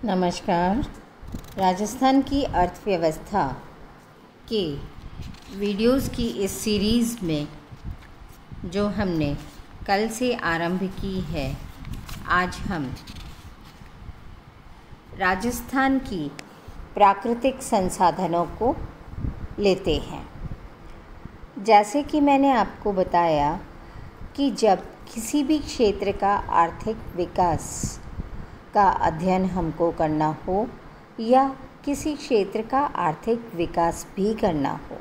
नमस्कार। राजस्थान की अर्थव्यवस्था के वीडियोस की इस सीरीज़ में जो हमने कल से आरंभ की है, आज हम राजस्थान की प्राकृतिक संसाधनों को लेते हैं। जैसे कि मैंने आपको बताया कि जब किसी भी क्षेत्र का आर्थिक विकास का अध्ययन हमको करना हो या किसी क्षेत्र का आर्थिक विकास भी करना हो,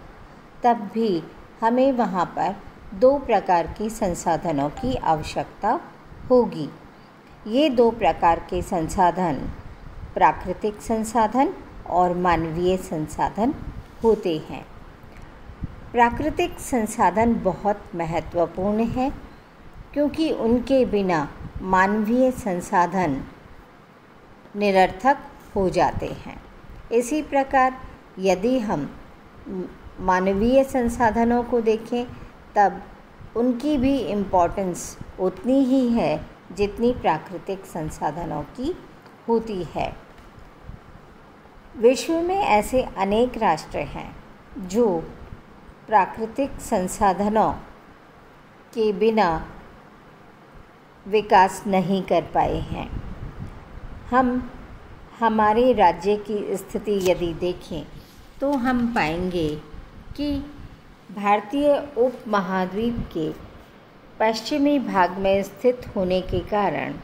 तब भी हमें वहाँ पर दो प्रकार की संसाधनों की आवश्यकता होगी। ये दो प्रकार के संसाधन प्राकृतिक संसाधन और मानवीय संसाधन होते हैं। प्राकृतिक संसाधन बहुत महत्वपूर्ण है क्योंकि उनके बिना मानवीय संसाधन निरर्थक हो जाते हैं। इसी प्रकार यदि हम मानवीय संसाधनों को देखें तब उनकी भी इम्पोर्टेंस उतनी ही है जितनी प्राकृतिक संसाधनों की होती है। विश्व में ऐसे अनेक राष्ट्र हैं जो प्राकृतिक संसाधनों के बिना विकास नहीं कर पाए हैं। हम हमारे राज्य की स्थिति यदि देखें तो हम पाएंगे कि भारतीय उपमहाद्वीप के पश्चिमी भाग में स्थित होने के कारण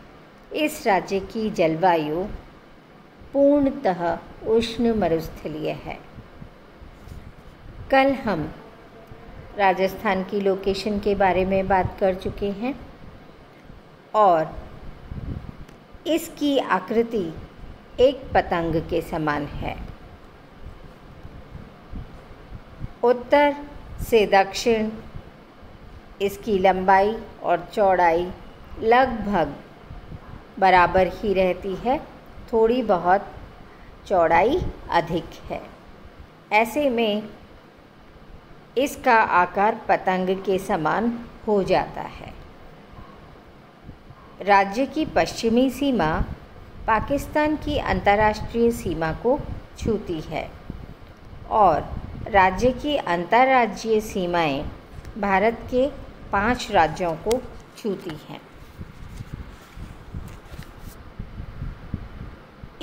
इस राज्य की जलवायु पूर्णतः उष्ण मरुस्थलीय है। कल हम राजस्थान की लोकेशन के बारे में बात कर चुके हैं और इसकी आकृति एक पतंग के समान है। उत्तर से दक्षिण इसकी लंबाई और चौड़ाई लगभग बराबर ही रहती है, थोड़ी बहुत चौड़ाई अधिक है। ऐसे में इसका आकार पतंग के समान हो जाता है। राज्य की पश्चिमी सीमा पाकिस्तान की अंतर्राष्ट्रीय सीमा को छूती है और राज्य की अंतर्राज्यीय सीमाएं भारत के 5 राज्यों को छूती हैं।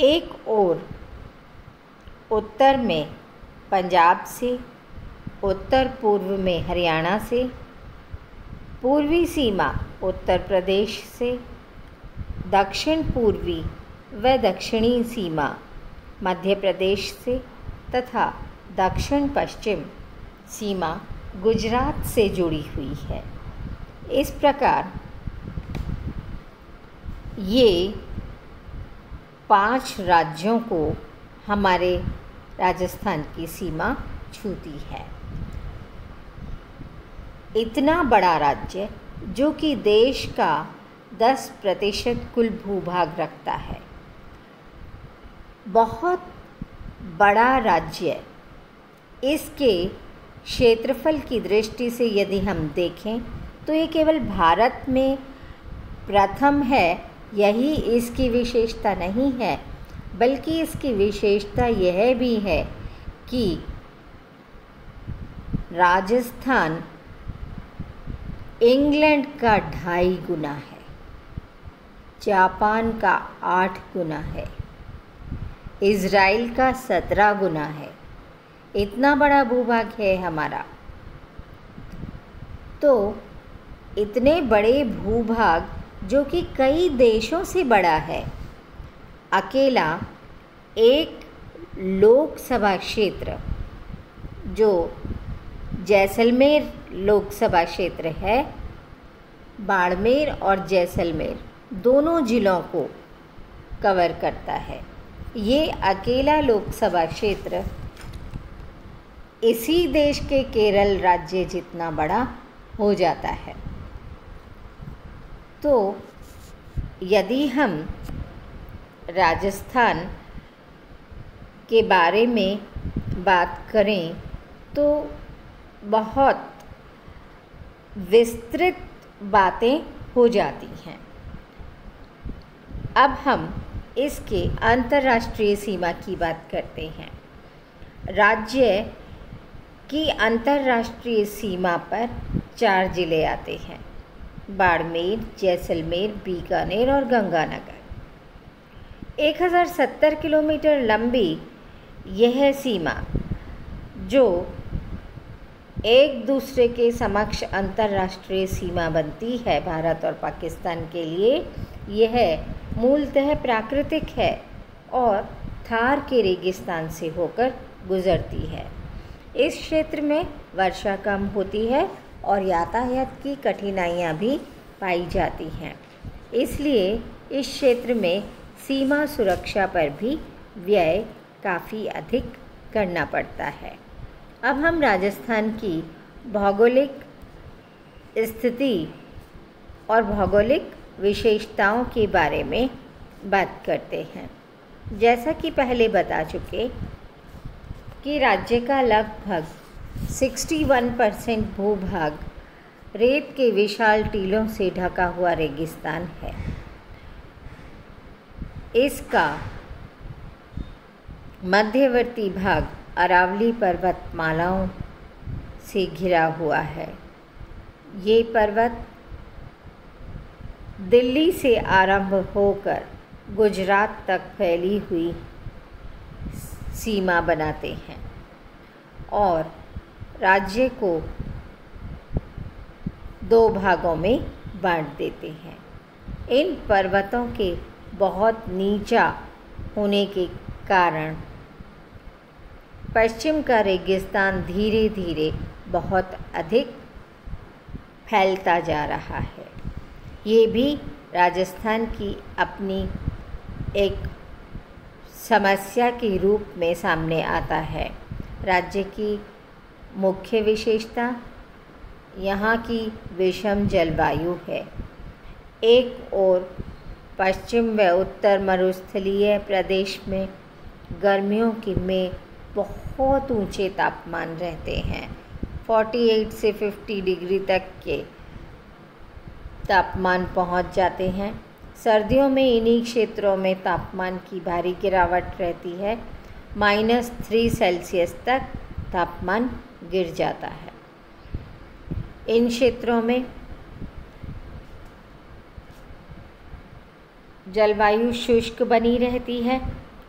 एक ओर उत्तर में पंजाब से, उत्तर पूर्व में हरियाणा से, पूर्वी सीमा उत्तर प्रदेश से, दक्षिण पूर्वी व दक्षिणी सीमा मध्य प्रदेश से तथा दक्षिण पश्चिम सीमा गुजरात से जुड़ी हुई है। इस प्रकार ये 5 राज्यों को हमारे राजस्थान की सीमा छूती है। इतना बड़ा राज्य जो कि देश का 10% कुल भूभाग रखता है, बहुत बड़ा राज्य, इसके क्षेत्रफल की दृष्टि से यदि हम देखें तो ये केवल भारत में प्रथम है, यही इसकी विशेषता नहीं है, बल्कि इसकी विशेषता यह भी है कि राजस्थान इंग्लैंड का 2.5 गुना है, जापान का 8 गुना है, इज़राइल का 17 गुना है। इतना बड़ा भूभाग है हमारा। तो इतने बड़े भूभाग जो कि कई देशों से बड़ा है, अकेला एक लोकसभा क्षेत्र जो जैसलमेर लोकसभा क्षेत्र है, बाड़मेर और जैसलमेर दोनों ज़िलों को कवर करता है। ये अकेला लोकसभा क्षेत्र इसी देश के केरल राज्य जितना बड़ा हो जाता है। तो यदि हम राजस्थान के बारे में बात करें तो बहुत विस्तृत बातें हो जाती हैं। अब हम इसके अंतर्राष्ट्रीय सीमा की बात करते हैं। राज्य की अंतर्राष्ट्रीय सीमा पर 4 ज़िले आते हैं: बाड़मेर, जैसलमेर, बीकानेर और गंगानगर। 1070 किलोमीटर लंबी यह सीमा, जो एक दूसरे के समक्ष अंतर्राष्ट्रीय सीमा बनती है भारत और पाकिस्तान के लिए, यह मूलतः प्राकृतिक है और थार के रेगिस्तान से होकर गुजरती है। इस क्षेत्र में वर्षा कम होती है और यातायात की कठिनाइयाँ भी पाई जाती हैं, इसलिए इस क्षेत्र में सीमा सुरक्षा पर भी व्यय काफ़ी अधिक करना पड़ता है। अब हम राजस्थान की भौगोलिक स्थिति और भौगोलिक विशेषताओं के बारे में बात करते हैं। जैसा कि पहले बता चुके कि राज्य का लगभग 61% भूभाग रेत के विशाल टीलों से ढका हुआ रेगिस्तान है। इसका मध्यवर्ती भाग अरावली पर्वतमालाओं से घिरा हुआ है। ये पर्वत दिल्ली से आरंभ होकर गुजरात तक फैली हुई सीमा बनाते हैं और राज्य को 2 भागों में बांट देते हैं। इन पर्वतों के बहुत नीचा होने के कारण पश्चिम का रेगिस्तान धीरे धीरे बहुत अधिक फैलता जा रहा है। ये भी राजस्थान की अपनी एक समस्या के रूप में सामने आता है। राज्य की मुख्य विशेषता यहाँ की विषम जलवायु है। एक ओर पश्चिम व उत्तर मरुस्थलीय प्रदेश में गर्मियों में बहुत ऊंचे तापमान रहते हैं। 48 से 50 डिग्री तक के तापमान पहुंच जाते हैं। सर्दियों में इन्हीं क्षेत्रों में तापमान की भारी गिरावट रहती है। -3 सेल्सियस तक तापमान गिर जाता है। इन क्षेत्रों में जलवायु शुष्क बनी रहती है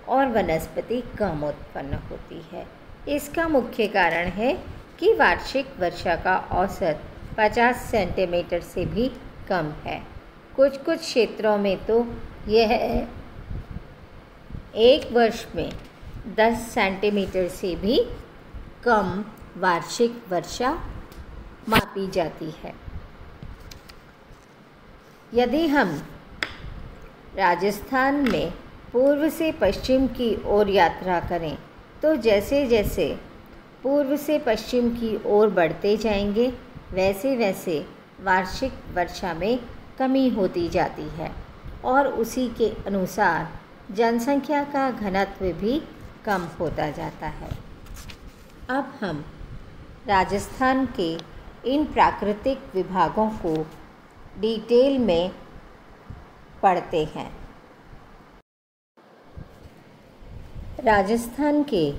और वनस्पति कम उत्पन्न होती है। इसका मुख्य कारण है कि वार्षिक वर्षा का औसत 50 सेंटीमीटर से भी कम है। कुछ क्षेत्रों में तो यह एक वर्ष में 10 सेंटीमीटर से भी कम वार्षिक वर्षा मापी जाती है। यदि हम राजस्थान में पूर्व से पश्चिम की ओर यात्रा करें तो जैसे जैसे पूर्व से पश्चिम की ओर बढ़ते जाएंगे वैसे वैसे वार्षिक वर्षा में कमी होती जाती है और उसी के अनुसार जनसंख्या का घनत्व भी कम होता जाता है। अब हम राजस्थान के इन प्राकृतिक विभागों को डिटेल में पढ़ते हैं। राजस्थान के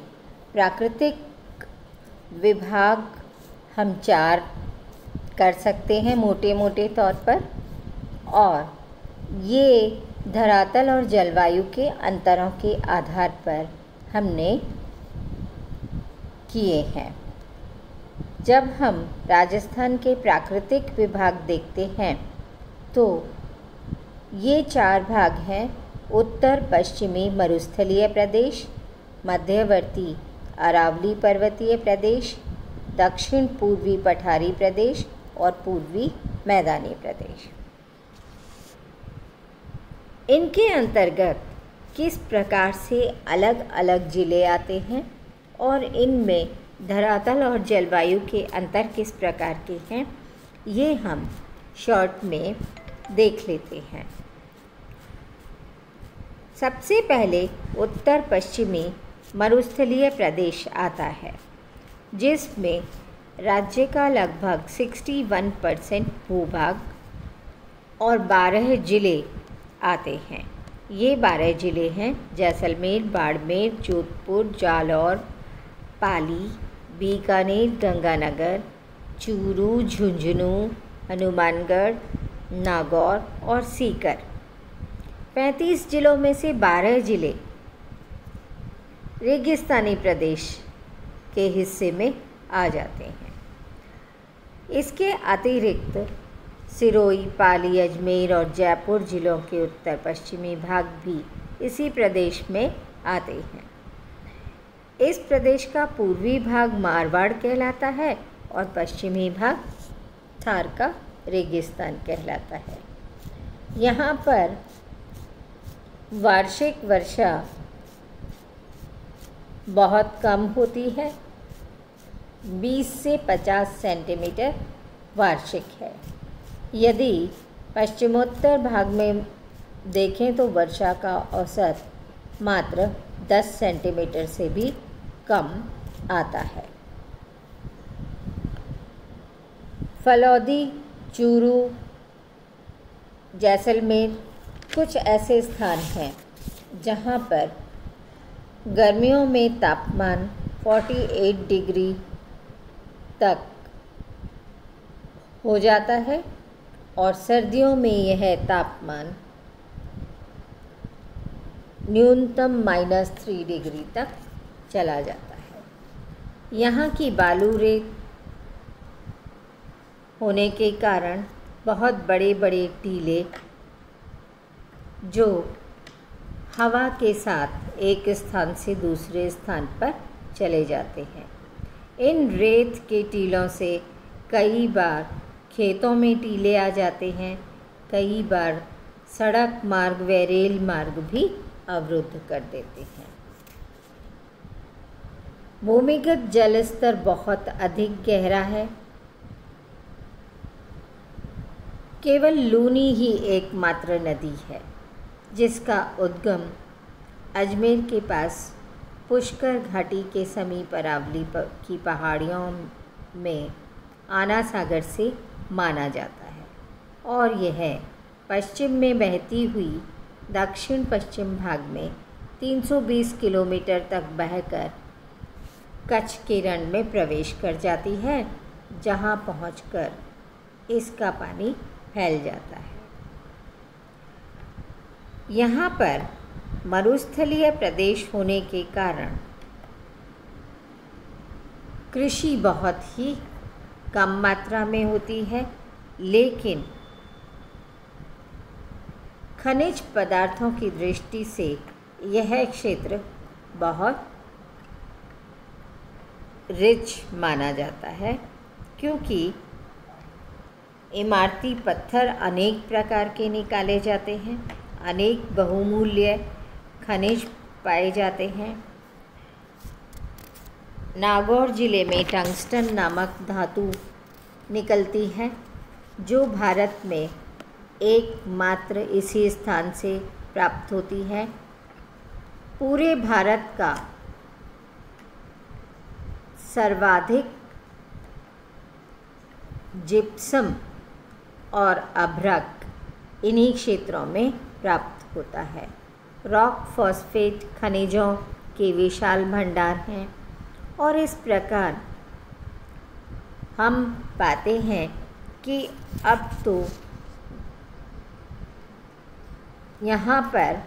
प्राकृतिक विभाग हम 4 कर सकते हैं मोटे मोटे तौर पर, और ये धरातल और जलवायु के अंतरों के आधार पर हमने किए हैं। जब हम राजस्थान के प्राकृतिक विभाग देखते हैं तो ये 4 भाग हैं: उत्तर पश्चिमी मरुस्थलीय प्रदेश, मध्यवर्ती अरावली पर्वतीय प्रदेश, दक्षिण पूर्वी पठारी प्रदेश और पूर्वी मैदानी प्रदेश। इनके अंतर्गत किस प्रकार से अलग अलग ज़िले आते हैं और इनमें धरातल और जलवायु के अंतर किस प्रकार के हैं, ये हम शॉर्ट में देख लेते हैं। सबसे पहले उत्तर पश्चिमी मरुस्थलीय प्रदेश आता है, जिसमें राज्य का लगभग 61% भूभाग और 12 ज़िले आते हैं। ये 12 ज़िले हैं: जैसलमेर, बाड़मेर, जोधपुर, जालौर, पाली, बीकानेर, गंगानगर, चूरू, झुंझुनू, हनुमानगढ़, नागौर और सीकर। 35 ज़िलों में से 12 ज़िले रेगिस्तानी प्रदेश के हिस्से में आ जाते हैं। इसके अतिरिक्त सिरोही, पाली, अजमेर और जयपुर ज़िलों के उत्तर पश्चिमी भाग भी इसी प्रदेश में आते हैं। इस प्रदेश का पूर्वी भाग मारवाड़ कहलाता है और पश्चिमी भाग थार का रेगिस्तान कहलाता है। यहाँ पर वार्षिक वर्षा बहुत कम होती है, 20 से 50 सेंटीमीटर वार्षिक है। यदि पश्चिमोत्तर भाग में देखें तो वर्षा का औसत मात्र 10 सेंटीमीटर से भी कम आता है। फलौदी, चूरू, जैसलमेर कुछ ऐसे स्थान हैं जहाँ पर गर्मियों में तापमान 48 डिग्री तक हो जाता है और सर्दियों में यह तापमान न्यूनतम -3 डिग्री तक चला जाता है। यहाँ की बालू रेत होने के कारण बहुत बड़े बड़े टीले जो हवा के साथ एक स्थान से दूसरे स्थान पर चले जाते हैं। इन रेत के टीलों से कई बार खेतों में टीले आ जाते हैं, कई बार सड़क मार्ग व रेल मार्ग भी अवरुद्ध कर देते हैं। भूमिगत जल स्तर बहुत अधिक गहरा है। केवल लूनी ही एकमात्र नदी है जिसका उद्गम अजमेर के पास पुष्कर घाटी के समीप अरावली की पहाड़ियों में आना सागर से माना जाता है और यह पश्चिम में बहती हुई दक्षिण पश्चिम भाग में 320 किलोमीटर तक बहकर कच्छ के रण में प्रवेश कर जाती है, जहां पहुंचकर इसका पानी फैल जाता है। यहाँ पर मरुस्थलीय प्रदेश होने के कारण कृषि बहुत ही कम मात्रा में होती है, लेकिन खनिज पदार्थों की दृष्टि से यह क्षेत्र बहुत रिच माना जाता है, क्योंकि इमारती पत्थर अनेक प्रकार के निकाले जाते हैं, अनेक बहुमूल्य खनिज पाए जाते हैं। नागौर ज़िले में टंगस्टन नामक धातु निकलती है, जो भारत में एकमात्र इसी स्थान से प्राप्त होती है। पूरे भारत का सर्वाधिक जिप्सम और अभ्रक इन्हीं क्षेत्रों में प्राप्त होता है। रॉक फॉस्फेट खनिजों के विशाल भंडार हैं और इस प्रकार हम पाते हैं कि अब तो यहाँ पर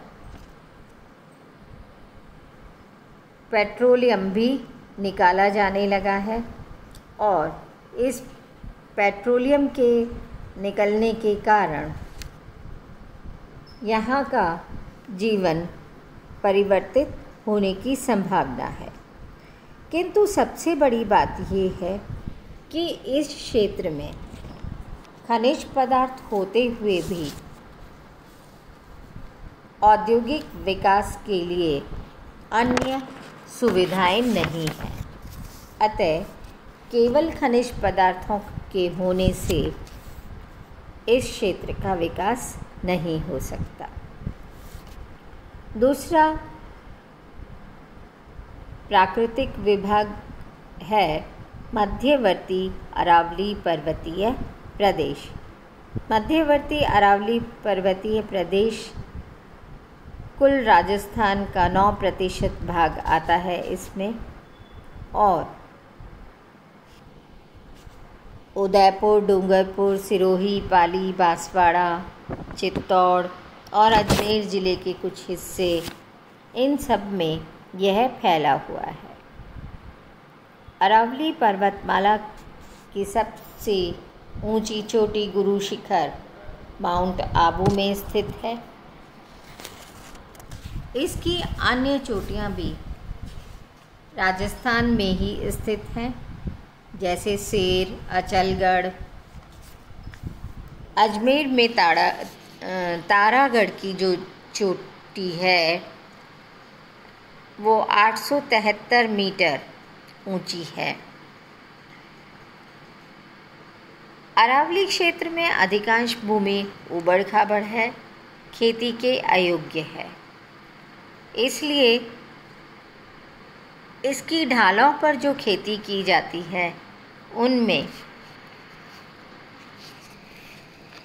पेट्रोलियम भी निकाला जाने लगा है और इस पेट्रोलियम के निकलने के कारण यहाँ का जीवन परिवर्तित होने की संभावना है। किंतु सबसे बड़ी बात ये है कि इस क्षेत्र में खनिज पदार्थ होते हुए भी औद्योगिक विकास के लिए अन्य सुविधाएं नहीं हैं। अतः केवल खनिज पदार्थों के होने से इस क्षेत्र का विकास नहीं हो सकता। दूसरा प्राकृतिक विभाग है मध्यवर्ती अरावली पर्वतीय प्रदेश। मध्यवर्ती अरावली पर्वतीय प्रदेश कुल राजस्थान का 9% भाग आता है इसमें, और उदयपुर, डूंगरपुर, सिरोही, पाली, बांसवाड़ा, चित्तौड़ और अजमेर ज़िले के कुछ हिस्से, इन सब में यह फैला हुआ है। अरावली पर्वतमाला की सबसे ऊंची चोटी गुरु शिखर माउंट आबू में स्थित है। इसकी अन्य चोटियां भी राजस्थान में ही स्थित हैं, जैसे सेर, अचलगढ़। अजमेर में तारागढ़ की जो चोटी है वो 873 मीटर ऊंची है। अरावली क्षेत्र में अधिकांश भूमि ऊबड़ खाबड़ है, खेती के अयोग्य है, इसलिए इसकी ढालों पर जो खेती की जाती है उनमें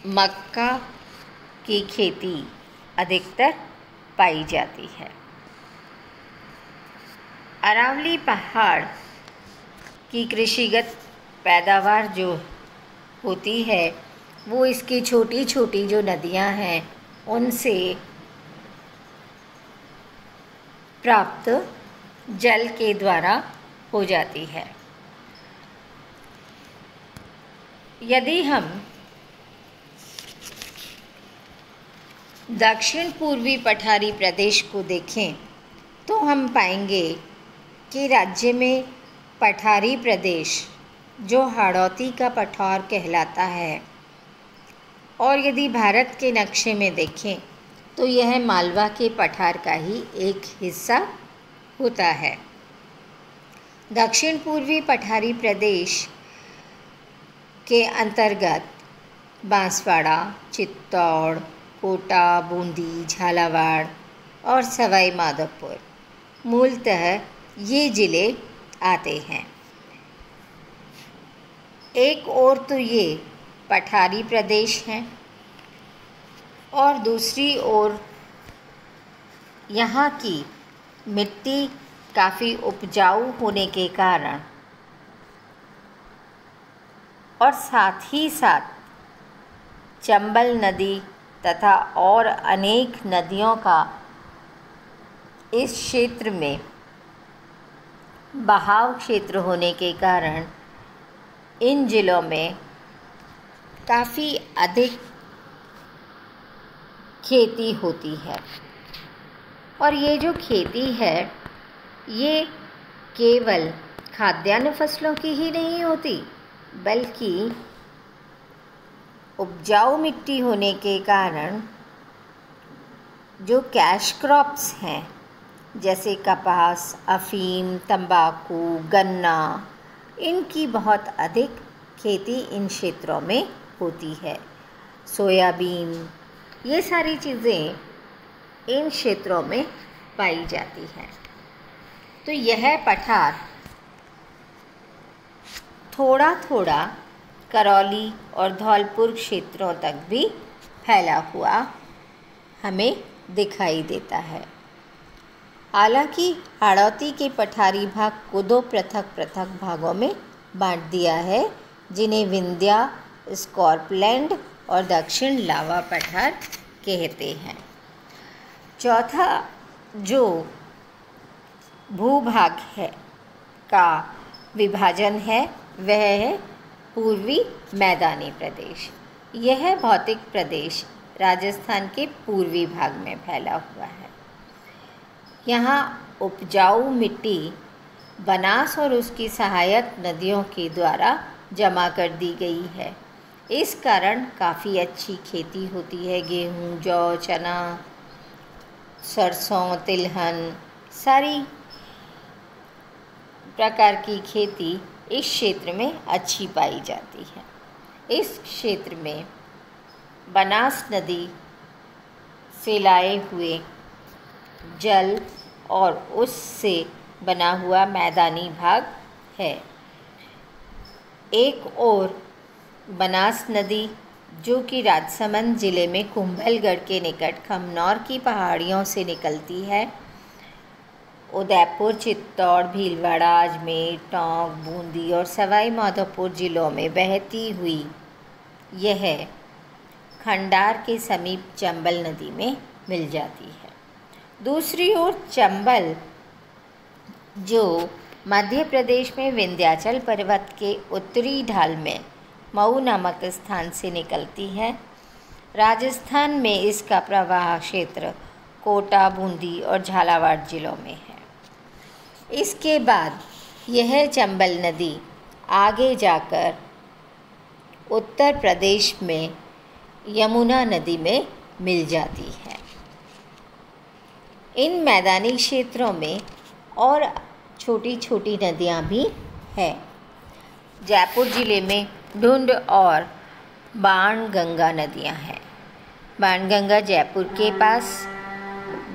मक्का की खेती अधिकतर पाई जाती है। अरावली पहाड़ की कृषिगत पैदावार जो होती है वो इसकी छोटी छोटी जो नदियां हैं उनसे प्राप्त जल के द्वारा हो जाती है। यदि हम दक्षिण पूर्वी पठारी प्रदेश को देखें तो हम पाएंगे कि राज्य में पठारी प्रदेश जो हाड़ौती का पठार कहलाता है, और यदि भारत के नक्शे में देखें तो यह मालवा के पठार का ही एक हिस्सा होता है। दक्षिण पूर्वी पठारी प्रदेश के अंतर्गत बांसवाड़ा, चित्तौड़, कोटा, बूंदी, झालावाड़ और सवाई माधोपुर मूलतः ये ज़िले आते हैं। एक ओर तो ये पठारी प्रदेश हैं और दूसरी ओर यहाँ की मिट्टी काफ़ी उपजाऊ होने के कारण और साथ ही साथ चंबल नदी तथा और अनेक नदियों का इस क्षेत्र में बहाव क्षेत्र होने के कारण इन ज़िलों में काफ़ी अधिक खेती होती है। और ये जो खेती है ये केवल खाद्यान्न फसलों की ही नहीं होती, बल्कि उपजाऊ मिट्टी होने के कारण जो कैश क्रॉप्स हैं जैसे कपास, अफ़ीम, तंबाकू, गन्ना, इनकी बहुत अधिक खेती इन क्षेत्रों में होती है। सोयाबीन, ये सारी चीज़ें इन क्षेत्रों में पाई जाती हैं। तो यह पठार थोड़ा थोड़ा करौली और धौलपुर क्षेत्रों तक भी फैला हुआ हमें दिखाई देता है। हालांकि हाड़ौती के पठारी भाग को दो पृथक पृथक भागों में बांट दिया है, जिन्हें विंध्या स्कॉर्पलैंड और दक्षिण लावा पठार कहते हैं। चौथा जो भूभाग है का विभाजन है वह है पूर्वी मैदानी प्रदेश। यह भौतिक प्रदेश राजस्थान के पूर्वी भाग में फैला हुआ है। यहाँ उपजाऊ मिट्टी बनास और उसकी सहायक नदियों के द्वारा जमा कर दी गई है। इस कारण काफ़ी अच्छी खेती होती है। गेहूँ, जौ, चना, सरसों, तिलहन, सारी प्रकार की खेती इस क्षेत्र में अच्छी पाई जाती है। इस क्षेत्र में बनास नदी से लाए हुए जल और उससे बना हुआ मैदानी भाग है। एक ओर बनास नदी जो कि राजसमंद ज़िले में कुंभलगढ़ के निकट खमनौर की पहाड़ियों से निकलती है। उदयपुर, चित्तौड़, भीलवाड़ा, अजमेर, टोंक, बूंदी और सवाई माधोपुर जिलों में बहती हुई यह खंडार के समीप चंबल नदी में मिल जाती है। दूसरी ओर चंबल, जो मध्य प्रदेश में विंध्याचल पर्वत के उत्तरी ढाल में मऊ नामक स्थान से निकलती है। राजस्थान में इसका प्रवाह क्षेत्र कोटा, बूंदी और झालावाड़ जिलों में है। इसके बाद यह चंबल नदी आगे जाकर उत्तर प्रदेश में यमुना नदी में मिल जाती है। इन मैदानी क्षेत्रों में और छोटी छोटी नदियाँ भी हैं। जयपुर ज़िले में ढूंढ और बाणगंगा नदियाँ हैं। बाणगंगा जयपुर के पास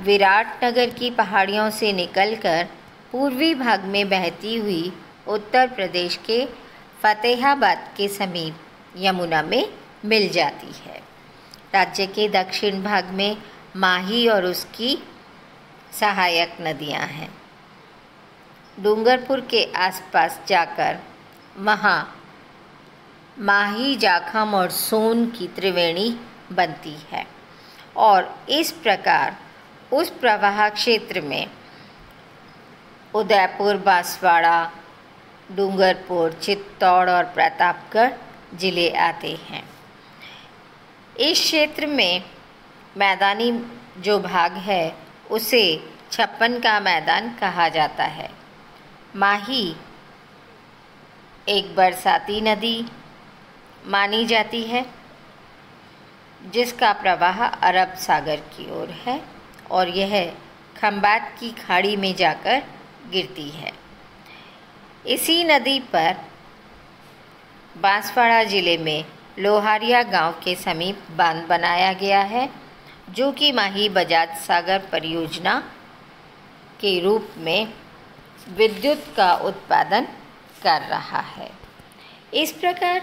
विराटनगर की पहाड़ियों से निकलकर पूर्वी भाग में बहती हुई उत्तर प्रदेश के फतेहाबाद के समीप यमुना में मिल जाती है। राज्य के दक्षिण भाग में माही और उसकी सहायक नदियां हैं। डूंगरपुर के आसपास जाकर वहाँ माही, जाखम और सोन की त्रिवेणी बनती है और इस प्रकार उस प्रवाह क्षेत्र में उदयपुर, बांसवाड़ा, डूंगरपुर, चित्तौड़ और प्रतापगढ़ जिले आते हैं। इस क्षेत्र में मैदानी जो भाग है उसे छप्पन का मैदान कहा जाता है। माही एक बरसाती नदी मानी जाती है जिसका प्रवाह अरब सागर की ओर है और यह खंबात की खाड़ी में जाकर गिरती है। इसी नदी पर बांसवाड़ा ज़िले में लोहारिया गांव के समीप बांध बनाया गया है, जो कि माही बजाज सागर परियोजना के रूप में विद्युत का उत्पादन कर रहा है। इस प्रकार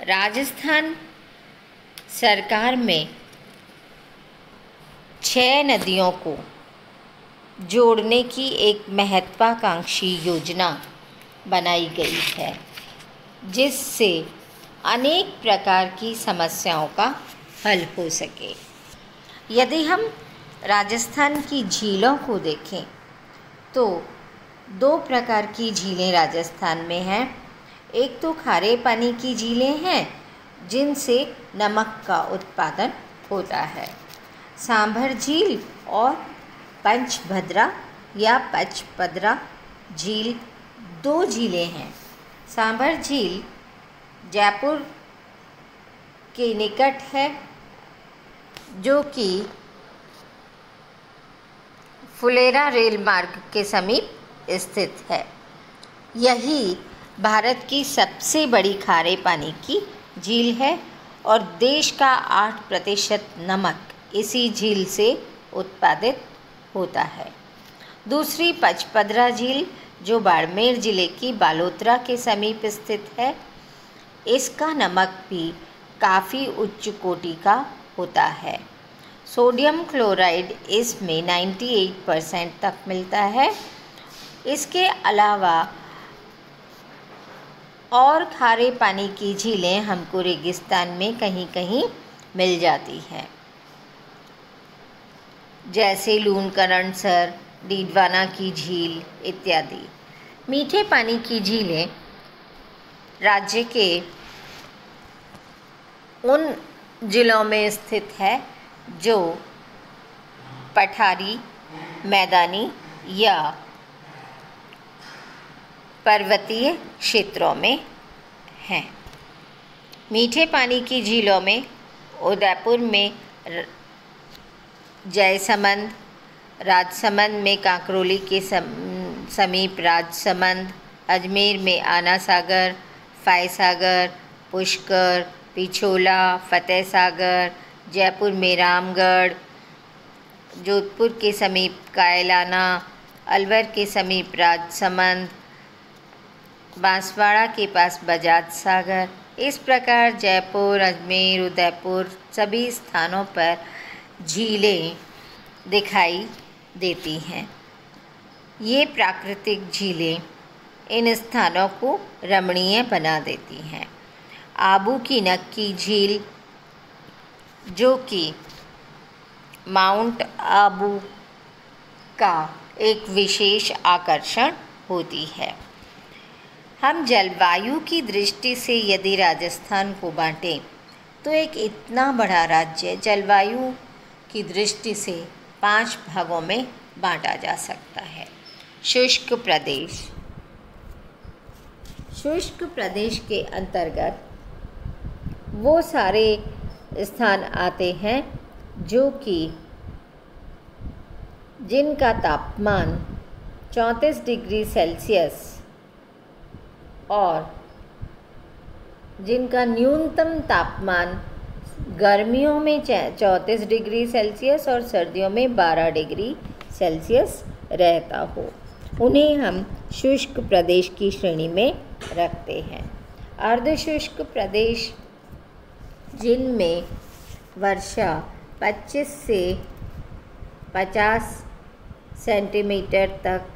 राजस्थान सरकार में 6 नदियों को जोड़ने की एक महत्वाकांक्षी योजना बनाई गई है, जिससे अनेक प्रकार की समस्याओं का हल हो सके। यदि हम राजस्थान की झीलों को देखें तो 2 प्रकार की झीलें राजस्थान में हैं। एक तो खारे पानी की झीलें हैं जिनसे नमक का उत्पादन होता है। सांभर झील और पंचभद्रा या पचपदरा झील 2 झीलें हैं। सांभर झील जयपुर के निकट है, जो कि फुलेरा रेल मार्ग के समीप स्थित है। यही भारत की सबसे बड़ी खारे पानी की झील है और देश का 8% नमक इसी झील से उत्पादित होता है। दूसरी पचपदरा झील, जो बाड़मेर ज़िले की बालोतरा के समीप स्थित है, इसका नमक भी काफ़ी उच्च कोटि का होता है। सोडियम क्लोराइड इसमें 98% तक मिलता है। इसके अलावा और खारे पानी की झीलें हमको रेगिस्तान में कहीं कहीं मिल जाती हैं, जैसे लूणकरणसर, डीडवाना की झील इत्यादि। मीठे पानी की झीलें राज्य के उन जिलों में स्थित है जो पठारी, मैदानी या पर्वतीय क्षेत्रों में हैं। मीठे पानी की झीलों में उदयपुर में जयसमंद, राजसमंद में कांकरोली के समीप राजसमंद, अजमेर में आना सागर, फायसागर, पुष्कर, पिछोला, फतेह सागर, जयपुर में रामगढ़, जोधपुर के समीप कायलाना, अलवर के समीप राजसमंद, बांसवाड़ा के पास बजाज सागर इस प्रकार जयपुर, अजमेर, उदयपुर सभी स्थानों पर झीलें दिखाई देती हैं। ये प्राकृतिक झीलें इन स्थानों को रमणीय बना देती हैं। आबू की नक्की झील, जो कि माउंट आबू का एक विशेष आकर्षण होती है। हम जलवायु की दृष्टि से यदि राजस्थान को बांटें तो एक इतना बड़ा राज्य जलवायु की दृष्टि से 5 भागों में बांटा जा सकता है। शुष्क प्रदेश। शुष्क प्रदेश के अंतर्गत वो सारे स्थान आते हैं जो कि जिनका तापमान 34 डिग्री सेल्सियस और जिनका न्यूनतम तापमान गर्मियों में 34 डिग्री सेल्सियस और सर्दियों में 12 डिग्री सेल्सियस रहता हो, उन्हें हम शुष्क प्रदेश की श्रेणी में रखते हैं। अर्धशुष्क प्रदेश, जिनमें वर्षा 25 से 50 सेंटीमीटर तक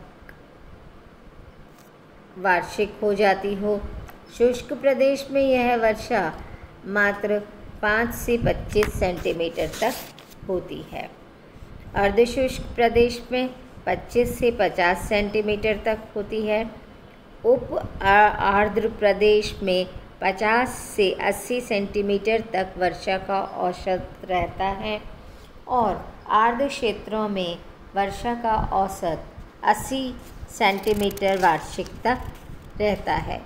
वार्षिक हो जाती हो। शुष्क प्रदेश में यह वर्षा मात्र 5 से 25 सेंटीमीटर तक होती है। अर्धशुष्क प्रदेश में 25 से 50 सेंटीमीटर तक होती है। उप आर्द्र प्रदेश में 50 से 80 सेंटीमीटर तक वर्षा का औसत रहता है और आर्द्र क्षेत्रों में वर्षा का औसत 80 सेंटीमीटर वार्षिक तक रहता है।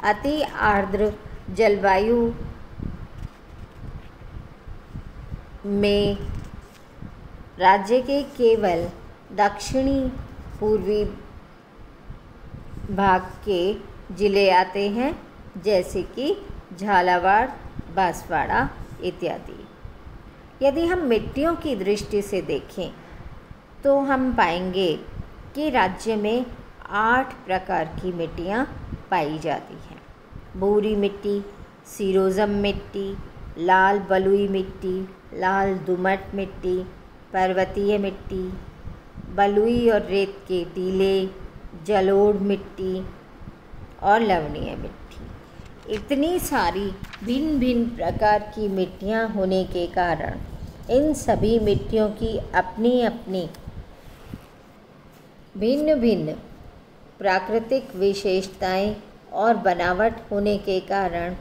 अति आर्द्र जलवायु में राज्य के केवल दक्षिणी पूर्वी भाग के जिले आते हैं, जैसे कि झालावाड़, बांसवाड़ा इत्यादि। यदि हम मिट्टियों की दृष्टि से देखें तो हम पाएंगे कि राज्य में 8 प्रकार की मिट्टियाँ पाई जाती हैं। भूरी मिट्टी, सिरोज़म मिट्टी, लाल बलुई मिट्टी, लाल दोमट मिट्टी, पर्वतीय मिट्टी, बलुई और रेत के टीले, जलोढ़ मिट्टी और लवणीय मिट्टी। इतनी सारी भिन्न भिन्न प्रकार की मिट्टियाँ होने के कारण इन सभी मिट्टियों की अपनी अपनी भिन्न भिन्न प्राकृतिक विशेषताएं और बनावट होने के कारण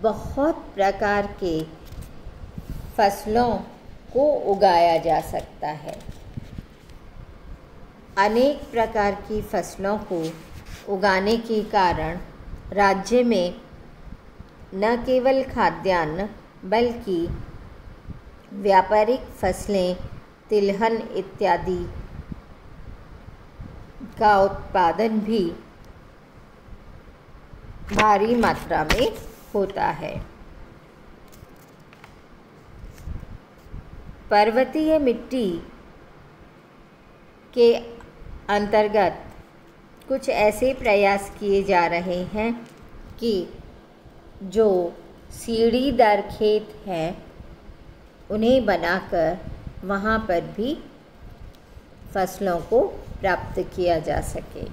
बहुत प्रकार के फसलों को उगाया जा सकता है। अनेक प्रकार की फसलों को उगाने के कारण राज्य में न केवल खाद्यान्न बल्कि व्यापारिक फसलें, तिलहन इत्यादि का उत्पादन भी भारी मात्रा में होता है। पर्वतीय मिट्टी के अंतर्गत कुछ ऐसे प्रयास किए जा रहे हैं कि जो सीढ़ीदार खेत हैं उन्हें बनाकर वहाँ पर भी फसलों को प्राप्त किया जा सके।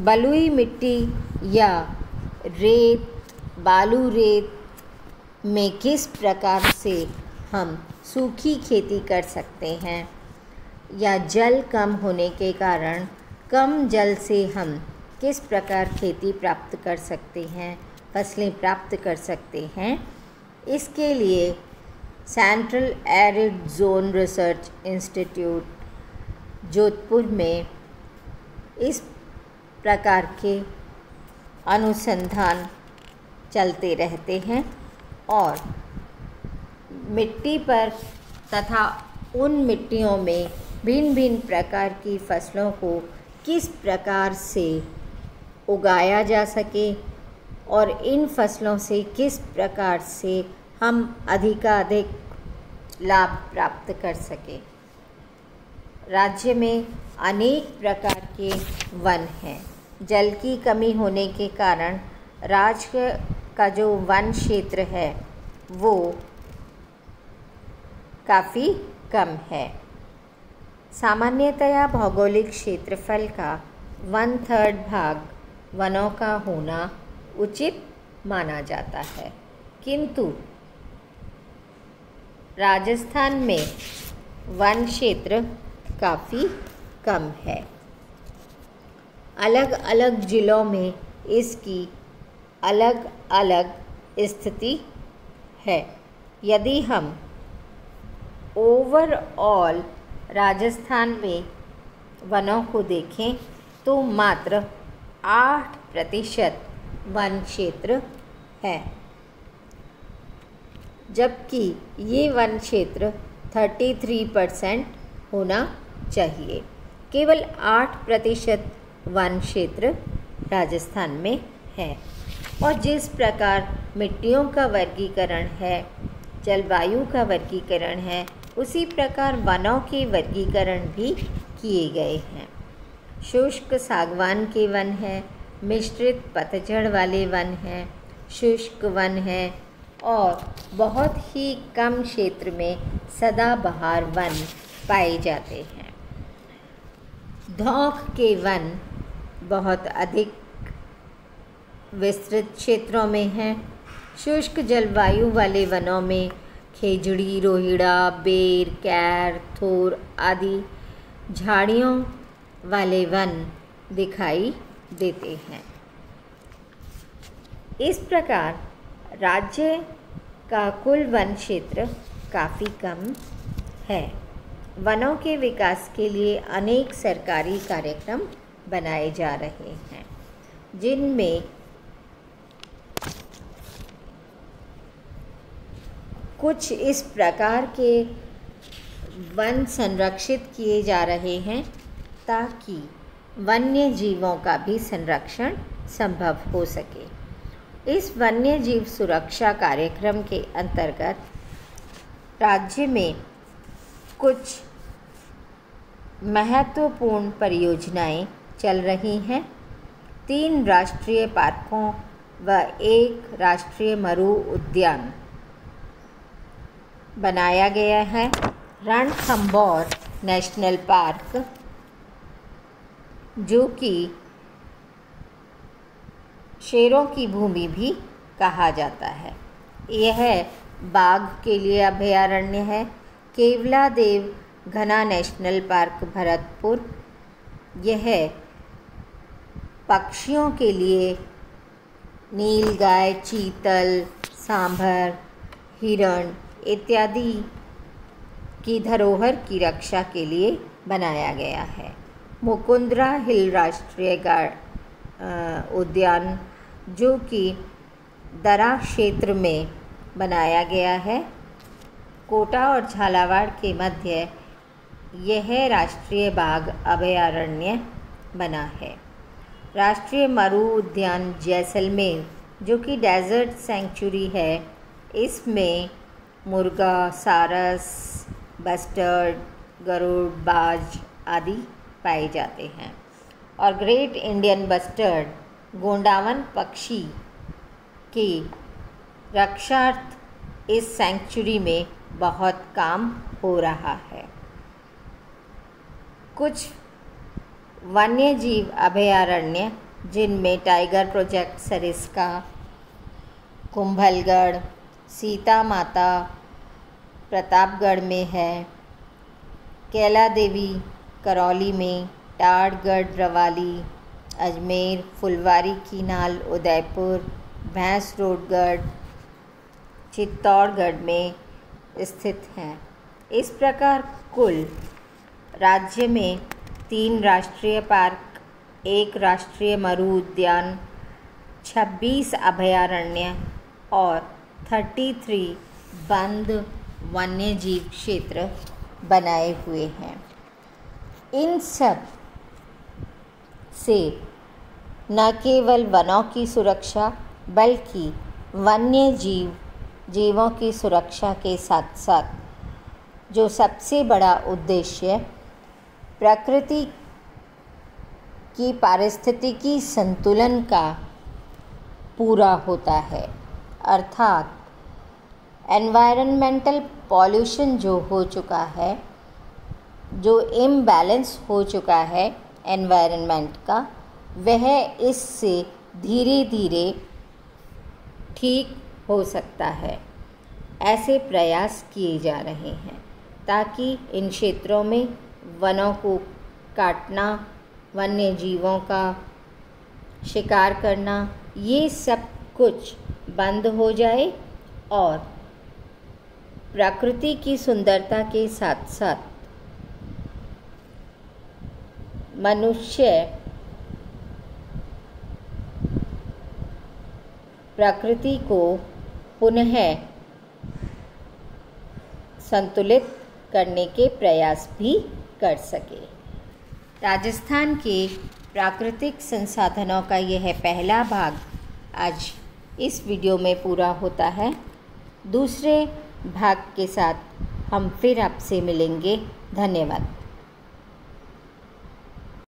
बलुई मिट्टी या रेत, बालू रेत में किस प्रकार से हम सूखी खेती कर सकते हैं या जल कम होने के कारण कम जल से हम किस प्रकार खेती प्राप्त कर सकते हैं, फसलें प्राप्त कर सकते हैं, इसके लिए central arid zone research institute Jodhpur में इस प्रकार के अनुसंधान चलते रहते हैं और मिट्टी पर तथा उन मिट्टियों में भिन्न भिन्न प्रकार की फसलों को किस प्रकार से उगाया जा सके और इन फसलों से किस प्रकार से हम अधिकाधिक लाभ प्राप्त कर सकें। राज्य में अनेक प्रकार के वन हैं जल की कमी होने के कारण राज्य का जो वन क्षेत्र है वो काफ़ी कम है। सामान्यतया भौगोलिक क्षेत्रफल का 1/3 भाग वनों का होना उचित माना जाता है, किंतु राजस्थान में वन क्षेत्र काफ़ी कम है। अलग अलग जिलों में इसकी अलग अलग स्थिति है। यदि हम ओवरऑल राजस्थान में वनों को देखें तो मात्र 8% वन क्षेत्र है, जबकि ये वन क्षेत्र 33% होना चाहिए। केवल 8% वन क्षेत्र राजस्थान में है। और जिस प्रकार मिट्टियों का वर्गीकरण है, जलवायु का वर्गीकरण है, उसी प्रकार वनों के वर्गीकरण भी किए गए हैं। शुष्क सागवान के वन हैं, मिश्रित पतझड़ वाले वन हैं, शुष्क वन हैं और बहुत ही कम क्षेत्र में सदाबहार वन पाए जाते हैं। धौंक के वन बहुत अधिक विस्तृत क्षेत्रों में हैं। शुष्क जलवायु वाले वनों में खेजड़ी, रोहिड़ा, बेर, कैर, थोर आदि झाड़ियों वाले वन दिखाई देते हैं। इस प्रकार राज्य का कुल वन क्षेत्र काफ़ी कम है। वनों के विकास के लिए अनेक सरकारी कार्यक्रम बनाए जा रहे हैं, जिनमें कुछ इस प्रकार के वन संरक्षित किए जा रहे हैं ताकि वन्य जीवों का भी संरक्षण संभव हो सके। इस वन्य जीव सुरक्षा कार्यक्रम के अंतर्गत राज्य में कुछ महत्वपूर्ण परियोजनाएं चल रही हैं। 3 राष्ट्रीय पार्कों व 1 राष्ट्रीय मरु उद्यान बनाया गया है। रणथंभौर नेशनल पार्क, जो कि शेरों की भूमि भी कहा जाता है, यह बाघ के लिए अभयारण्य है। केवलादेव घना नेशनल पार्क भरतपुर, यह पक्षियों के लिए नीलगाय, चीतल, सांभर, हिरण इत्यादि की धरोहर की रक्षा के लिए बनाया गया है। मुकुंदरा हिल राष्ट्रीय उद्यान, जो कि दरा क्षेत्र में बनाया गया है, कोटा और झालावाड़ के मध्य यह राष्ट्रीय बाघ अभयारण्य बना है। राष्ट्रीय मरु उद्यान जैसलमेर, जो कि डेजर्ट सेंचुरी है, इसमें मुर्गा, सारस, बस्टर्ड, गरुड़, बाज आदि पाए जाते हैं। और ग्रेट इंडियन बस्टर्ड गोंडावन पक्षी की रक्षार्थ इस सेंचुरी में बहुत काम हो रहा है। कुछ वन्य जीव अभयारण्य, जिनमें टाइगर प्रोजेक्ट सरिस्का, कुंभलगढ़, सीता माता प्रतापगढ़ में है, कैला देवी करौली में, टाड़गढ़ रवाली, अजमेर, फुलवारी कीनाल उदयपुर, भैंसरोडगढ़ चित्तौड़गढ़ में स्थित हैं। इस प्रकार कुल राज्य में 3 राष्ट्रीय पार्क, 1 राष्ट्रीय मरु उद्यान, 26 अभयारण्य और 33 बंद वन्य जीव क्षेत्र बनाए हुए हैं। इन सब से न केवल वनों की सुरक्षा बल्कि वन्य जीवों की सुरक्षा के साथ साथ जो सबसे बड़ा उद्देश्य प्रकृति कि पारिस्थितिकी संतुलन का पूरा होता है, अर्थात एनवायरनमेंटल पॉल्यूशन जो हो चुका है, जो इम्बैलेंस हो चुका है एनवायरनमेंट का, वह इससे धीरे धीरे ठीक हो सकता है। ऐसे प्रयास किए जा रहे हैं ताकि इन क्षेत्रों में वनों को काटना, वन्य जीवों का शिकार करना, ये सब कुछ बंद हो जाए और प्रकृति की सुंदरता के साथ साथ मनुष्य प्रकृति को पुनः संतुलित करने के प्रयास भी कर सके। राजस्थान के प्राकृतिक संसाधनों का यह पहला भाग आज इस वीडियो में पूरा होता है। दूसरे भाग के साथ हम फिर आपसे मिलेंगे। धन्यवाद।